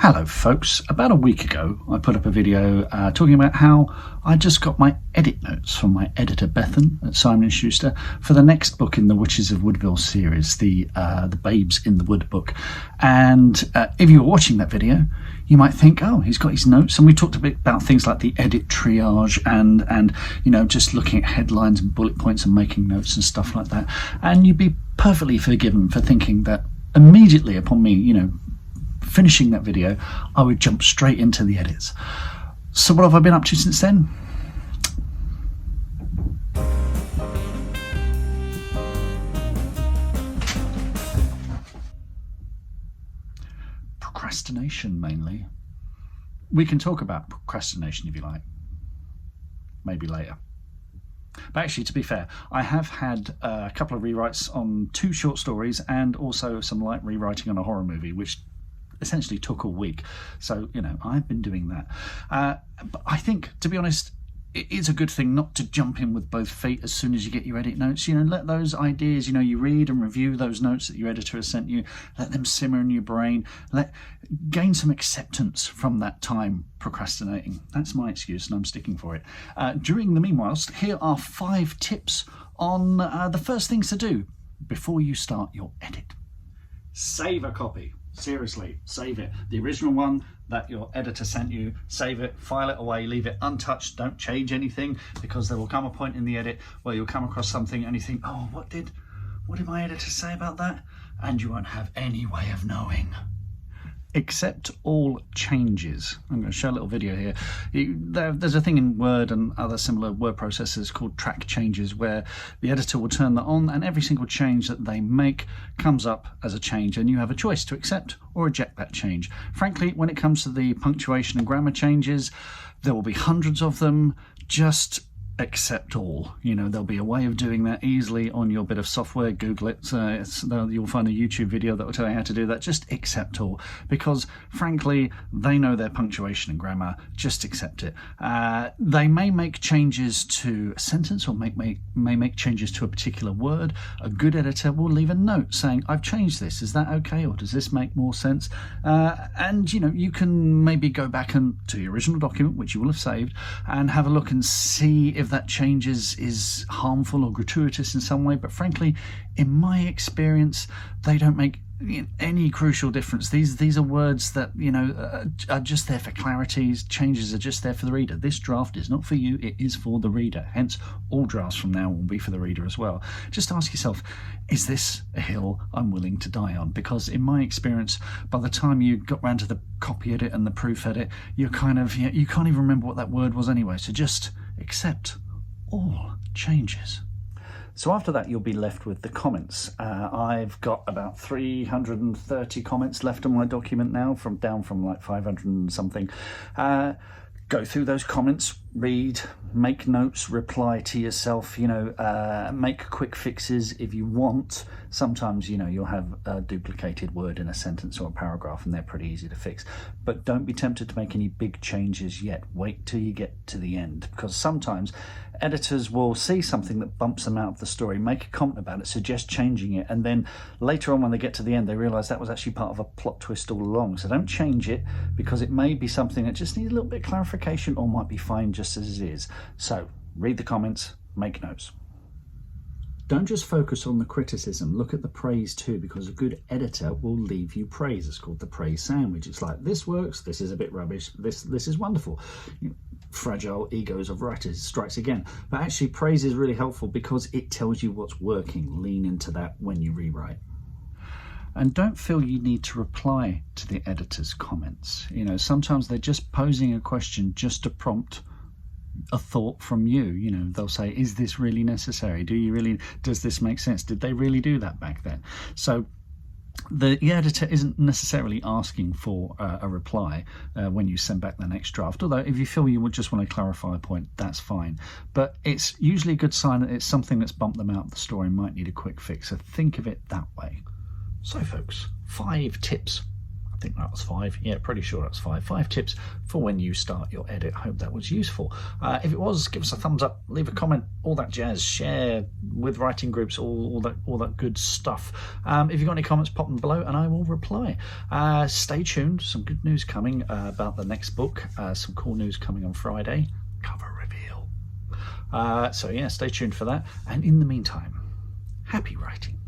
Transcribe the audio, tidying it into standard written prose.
Hello folks, about a week ago I put up a video talking about how I just got my edit notes from my editor Bethan at Simon & Schuster for the next book in the Witches of Woodville series, the Babes in the Wood book. And if you were watching that video, you might think, oh, he's got his notes, and we talked a bit about things like the edit triage and you know, just looking at headlines and bullet points and making notes and stuff like that. And you'd be perfectly forgiven for thinking that immediately upon me, you know, finishing that video, I would jump straight into the edits. So what have I been up to since then? Procrastination, mainly. We can talk about procrastination if you like, maybe later. But actually, to be fair, I have had a couple of rewrites on 2 short stories and also some light rewriting on a horror movie, which essentially took a week. So, you know, I've been doing that. But I think, to be honest, it is a good thing not to jump in with both feet as soon as you get your edit notes. You know, let those ideas, you know, you read and review those notes that your editor has sent you, let them simmer in your brain, gain some acceptance from that time procrastinating. That's my excuse and I'm sticking for it. During the meanwhile, here are 5 tips on the first things to do before you start your edit. Save a copy. Seriously, save it. The original one that your editor sent you, save it, file it away, leave it untouched, don't change anything, because there will come a point in the edit where you'll come across something and you think, oh, what did my editor say about that? And you won't have any way of knowing. Accept all changes. I'm going to show a little video here. There's a thing in Word and other similar word processors called track changes, where the editor will turn that on and every single change that they make comes up as a change, and you have a choice to accept or reject that change. Frankly, when it comes to the punctuation and grammar changes, there will be hundreds of them. Just accept all. You know, there'll be a way of doing that easily on your bit of software. Google it. You'll find a YouTube video that will tell you how to do that. Just accept all, because frankly, they know their punctuation and grammar. Just accept it. They may make changes to a sentence, or may make changes to a particular word. A good editor will leave a note saying, I've changed this. Is that okay? Or does this make more sense? And you know, you can maybe go back to the original document, which you will have saved, and have a look and see if that change is harmful or gratuitous in some way. But frankly, in my experience, they don't make any crucial difference. These are words that, you know, are just there for clarity. Changes are just there for the reader. This draft is not for you, it is for the reader. Hence, all drafts from now will be for the reader as well. Just ask yourself, is this a hill I'm willing to die on? Because in my experience, by the time you got round to the copy edit and the proof edit, you can't even remember what that word was anyway. So just accept all changes. So after that, you'll be left with the comments. I've got about 330 comments left on my document now, down from like 500 and something. Go through those comments, read, make notes, reply to yourself, you know, make quick fixes if you want. Sometimes, you know, you'll have a duplicated word in a sentence or a paragraph and they're pretty easy to fix. But don't be tempted to make any big changes yet. Wait till you get to the end, because sometimes editors will see something that bumps them out of the story, make a comment about it, suggest changing it, and then later on when they get to the end they realise that was actually part of a plot twist all along. So don't change it, because it may be something that just needs a little bit of clarification or might be fine just as it is. So read the comments, make notes. Don't just focus on the criticism, look at the praise too, because a good editor will leave you praise. It's called the praise sandwich. It's like, this works, this is a bit rubbish, this is wonderful. Fragile egos of writers strikes again. But actually, praise is really helpful because it tells you what's working. Lean into that when you rewrite. And don't feel you need to reply to the editor's comments. You know, sometimes they're just posing a question just to prompt a thought from you. You know, they'll say, is this really necessary? Does this make sense? Did they really do that back then? So the editor isn't necessarily asking for a reply when you send back the next draft, although if you feel you would just want to clarify a point, that's fine. But it's usually a good sign that it's something that's bumped them out of the story and might need a quick fix. So think of it that way. So folks, 5 tips I think that was 5. Yeah, pretty sure that's 5. 5 tips for when you start your edit. I hope that was useful. If it was, give us a thumbs up, leave a comment, all that jazz. Share with writing groups, all that good stuff. If you've got any comments, pop them below and I will reply. Stay tuned. Some good news coming about the next book. Some cool news coming on Friday. Cover reveal. So yeah, stay tuned for that. And in the meantime, happy writing.